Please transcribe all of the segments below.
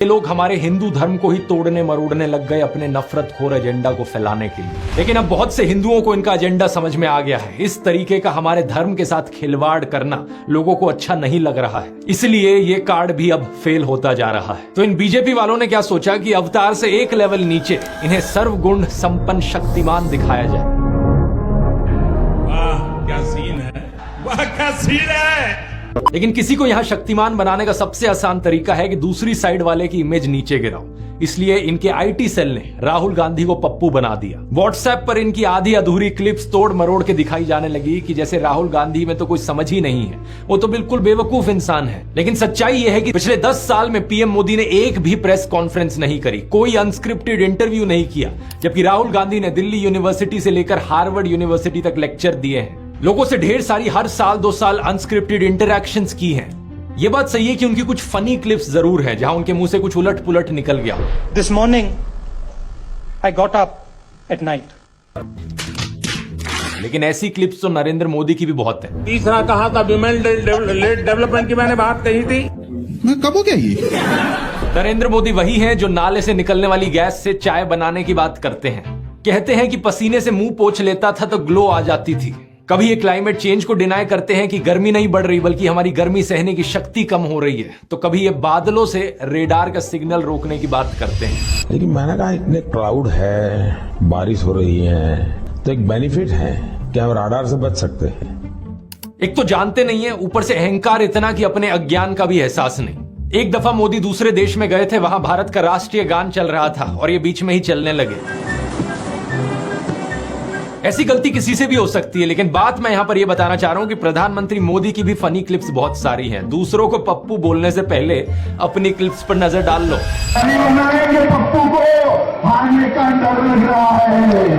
ये लोग हमारे हिंदू धर्म को ही तोड़ने मरोड़ने लग गए अपने नफरतखोर एजेंडा को फैलाने के लिए। लेकिन अब बहुत से हिंदुओं को इनका एजेंडा समझ में आ गया है। इस तरीके का हमारे धर्म के साथ खिलवाड़ करना लोगों को अच्छा नहीं लग रहा है, इसलिए ये कार्ड भी अब फेल होता जा रहा है। तो इन बीजेपी वालों ने क्या सोचा कि अवतार से एक लेवल नीचे इन्हें सर्वगुण संपन्न शक्तिमान दिखाया जाए। वाह क्या सीन है, वाह क्या सीन है। लेकिन किसी को यहां शक्तिमान बनाने का सबसे आसान तरीका है कि दूसरी साइड वाले की इमेज नीचे गिराओ। इसलिए इनके आईटी सेल ने राहुल गांधी को पप्पू बना दिया। व्हाट्सएप पर इनकी आधी अधूरी क्लिप्स तोड़ मरोड़ के दिखाई जाने लगी कि जैसे राहुल गांधी में तो कोई समझ ही नहीं है, वो तो बिल्कुल बेवकूफ इंसान है। लेकिन सच्चाई यह है कि पिछले 10 साल में पीएम मोदी ने एक भी प्रेस कॉन्फ्रेंस नहीं करी, कोई अनस्क्रिप्टेड इंटरव्यू नहीं किया, जबकि राहुल गांधी ने दिल्ली यूनिवर्सिटी से लेकर हार्वर्ड यूनिवर्सिटी तक लेक्चर दिए हैं। लोगों से ढेर सारी हर साल 2 साल अनस्क्रिप्टेड इंटरैक्शंस की हैं। ये बात सही है कि उनकी कुछ फनी क्लिप्स जरूर हैं जहां उनके मुंह से कुछ उलट पुलट निकल गया। This morning I got up at night. लेकिन ऐसी क्लिप्स तो नरेंद्र मोदी की भी बहुत है। तीसरा कहा था विमेन डेवलपमेंट की मैंने बात कही थी। मैं कब हो गया ये? नरेंद्र मोदी वही हैं जो नाले से निकलने वाली गैस से चाय बनाने की बात करते हैं। कहते हैं कि पसीने से मुंह पोंछ लेता था तो ग्लो आ जाती थी। कभी ये क्लाइमेट चेंज को डिनाई करते हैं कि गर्मी नहीं बढ़ रही बल्कि हमारी गर्मी सहने की शक्ति कम हो रही है, तो कभी ये बादलों से रेडार का सिग्नल रोकने की बात करते हैं। लेकिन मैंने कहा इतने क्लाउड है, बारिश हो रही है, तो एक बेनिफिट है कि हम राडार से बच सकते हैं। एक तो जानते नहीं है, ऊपर से अहंकार इतना कि अपने अज्ञान का भी एहसास नहीं। एक दफा मोदी दूसरे देश में गए थे, वहां भारत का राष्ट्रीय गान चल रहा था और ये बीच में ही चलने लगे। ऐसी गलती किसी से भी हो सकती है, लेकिन बात मैं यहां पर यह बताना चाह रहा हूं कि प्रधानमंत्री मोदी की भी फनी क्लिप्स बहुत सारी हैं। दूसरों को पप्पू बोलने से पहले अपनी क्लिप्स पर नजर डाल लो। पप्पू को हारने का डर लग रहा है,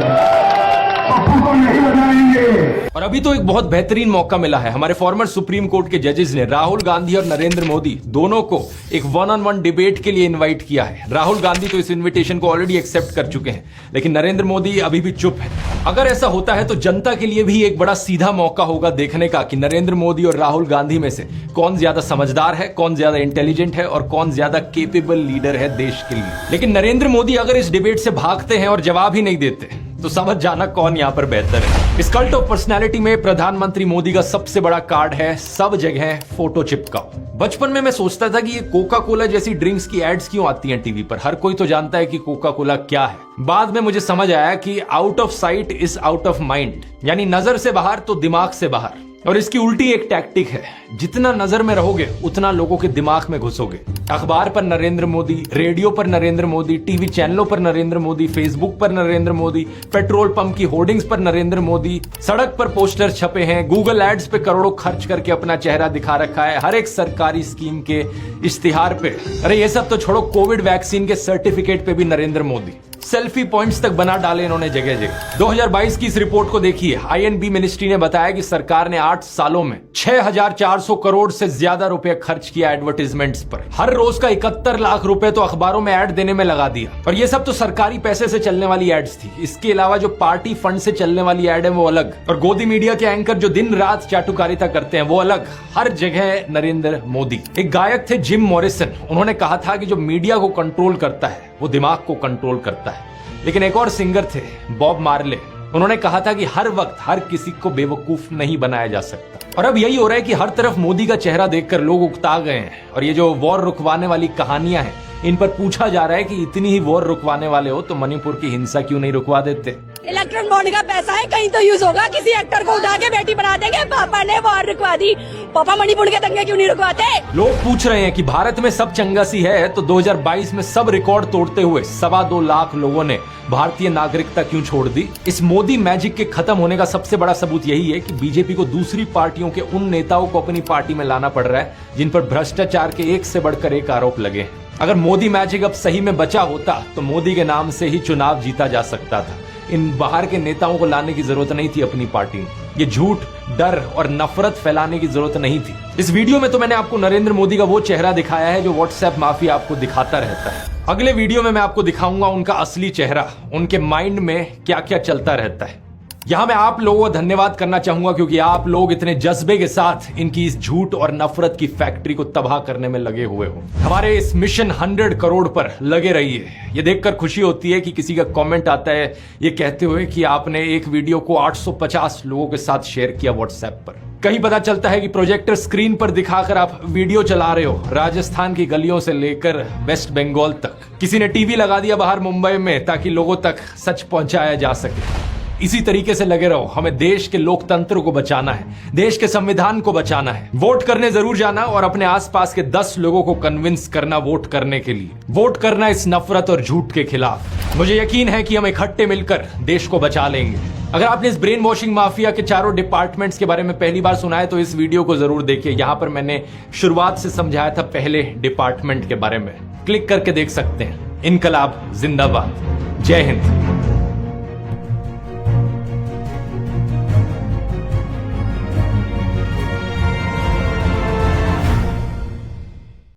पप्पू को नहीं बनाएंगे। और अभी तो एक बहुत बेहतरीन मौका मिला है। हमारे फॉर्मर सुप्रीम कोर्ट के जजेस ने राहुल गांधी और नरेंद्र मोदी दोनों को एक 1-on-1 डिबेट के लिए इनवाइट किया है। राहुल गांधी तो इस इनविटेशन को ऑलरेडी एक्सेप्ट कर चुके हैं, लेकिन नरेंद्र मोदी अभी भी चुप है। अगर ऐसा होता है तो जनता के लिए भी एक बड़ा सीधा मौका होगा देखने का कि नरेंद्र मोदी और राहुल गांधी में से कौन ज्यादा समझदार है, कौन ज्यादा इंटेलिजेंट है और कौन ज्यादा केपेबल लीडर है देश के लिए। लेकिन नरेंद्र मोदी अगर इस डिबेट से भागते हैं और जवाब ही नहीं देते तो समझ जाना कौन यहां पर बेहतर है। इस कल्ट ऑफ पर्सनैलिटी में प्रधानमंत्री मोदी का सबसे बड़ा कार्ड है सब जगह फोटो चिपकाओ। बचपन में मैं सोचता था कि ये कोका कोला जैसी ड्रिंक्स की एड्स क्यों आती हैं टीवी पर, हर कोई तो जानता है कि कोका कोला क्या है। बाद में मुझे समझ आया कि out of site is out of mind, यानी नजर से बाहर तो दिमाग से बाहर। और इसकी उल्टी एक टैक्टिक है, जितना नजर में रहोगे उतना लोगों के दिमाग में घुसोगे। अखबार पर नरेंद्र मोदी, रेडियो पर नरेंद्र मोदी, टीवी चैनलों पर नरेंद्र मोदी, फेसबुक पर नरेंद्र मोदी, पेट्रोल पंप की होर्डिंग्स पर नरेंद्र मोदी, सड़क पर पोस्टर छपे हैं, गूगल एड्स पे करोड़ों खर्च करके अपना चेहरा दिखा रखा है, हर एक सरकारी स्कीम के इश्तिहार पे। अरे ये सब तो छोड़ो, कोविड वैक्सीन के सर्टिफिकेट पे भी नरेंद्र मोदी। सेल्फी पॉइंट्स तक बना डाले इन्होंने जगह जगह। 2022 की इस रिपोर्ट को देखिए। आईएनबी मिनिस्ट्री ने बताया कि सरकार ने 8 सालों में 6400 करोड़ से ज्यादा रुपए खर्च किया एडवर्टीजमेंट्स पर। हर रोज का 71 लाख रुपए तो अखबारों में ऐड देने में लगा दिया। और ये सब तो सरकारी पैसे से चलने वाली एड्स थी। इसके अलावा जो पार्टी फंड से चलने वाली एड है वो अलग, और गोदी मीडिया के एंकर जो दिन रात चाटुकारिता करते हैं वो अलग। हर जगह नरेंद्र मोदी। एक गायक थे जिम मॉरिसन, उन्होंने कहा था कि जो मीडिया को कंट्रोल करता है वो दिमाग को कंट्रोल करता है। लेकिन एक और सिंगर थे बॉब मार्ले, उन्होंने कहा था कि हर वक्त हर किसी को बेवकूफ नहीं बनाया जा सकता। और अब यही हो रहा है कि हर तरफ मोदी का चेहरा देखकर लोग उकता गए हैं। और ये जो वॉर रुकवाने वाली कहानियां हैं, इन पर पूछा जा रहा है कि इतनी ही वॉर रुकवाने वाले हो तो मणिपुर की हिंसा क्यों नहीं रुकवा देते। इलेक्ट्रॉन बॉन्ड का पैसा है, कहीं तो यूज होगा। किसी एक्टर को उठा के बेटी बना देंगे, पापा ने वॉर रुकवा दी, पापा मणिपुर के दंगे क्यों नहीं रुकवाते। लोग पूछ रहे हैं कि भारत में सब चंगा सी है तो 2022 में सब रिकॉर्ड तोड़ते हुए 2.25 लाख लोगों ने भारतीय नागरिकता क्यों छोड़ दी। इस मोदी मैजिक के खत्म होने का सबसे बड़ा सबूत यही है कि बीजेपी को दूसरी पार्टियों के उन नेताओं को अपनी पार्टी में लाना पड़ रहा है जिन पर भ्रष्टाचार के एक से बढ़कर एक आरोप लगे। अगर मोदी मैजिक अब सही में बचा होता तो मोदी के नाम से ही चुनाव जीता जा सकता था। इन बाहर के नेताओं को लाने की जरूरत नहीं थी अपनी पार्टी में। ये झूठ, डर और नफरत फैलाने की जरूरत नहीं थी। इस वीडियो में तो मैंने आपको नरेंद्र मोदी का वो चेहरा दिखाया है जो व्हाट्सएप माफिया आपको दिखाता रहता है। अगले वीडियो में मैं आपको दिखाऊंगा उनका असली चेहरा, उनके माइंड में क्या क्या चलता रहता है। यहां मैं आप लोगों को धन्यवाद करना चाहूंगा क्योंकि आप लोग इतने जज्बे के साथ इनकी इस झूठ और नफरत की फैक्ट्री को तबाह करने में लगे हुए हो। हमारे इस मिशन 100 करोड़ पर लगे रहिए। ये देखकर खुशी होती है कि किसी का कमेंट आता है ये कहते हुए कि आपने एक वीडियो को 850 लोगों के साथ शेयर किया व्हाट्सएप पर। कहीं पता चलता है कि प्रोजेक्टर स्क्रीन पर दिखाकर आप वीडियो चला रहे हो राजस्थान की गलियों से लेकर वेस्ट बंगाल तक। किसी ने टीवी लगा दिया बाहर मुंबई में ताकि लोगों तक सच पहुंचाया जा सके। इसी तरीके से लगे रहो। हमें देश के लोकतंत्र को बचाना है, देश के संविधान को बचाना है। वोट करने जरूर जाना और अपने आसपास के 10 लोगों को कन्विंस करना वोट करने के लिए। वोट करना इस नफरत और झूठ के खिलाफ। मुझे यकीन है कि हम इकट्ठे मिलकर देश को बचा लेंगे। अगर आपने इस ब्रेन वॉशिंग माफिया के चारों डिपार्टमेंट्स के बारे में पहली बार सुना है तो इस वीडियो को जरूर देखिए। यहां पर मैंने शुरुआत से समझाया था पहले डिपार्टमेंट के बारे में। क्लिक करके देख सकते हैं। इनकलाब जिंदाबाद। जय हिंद।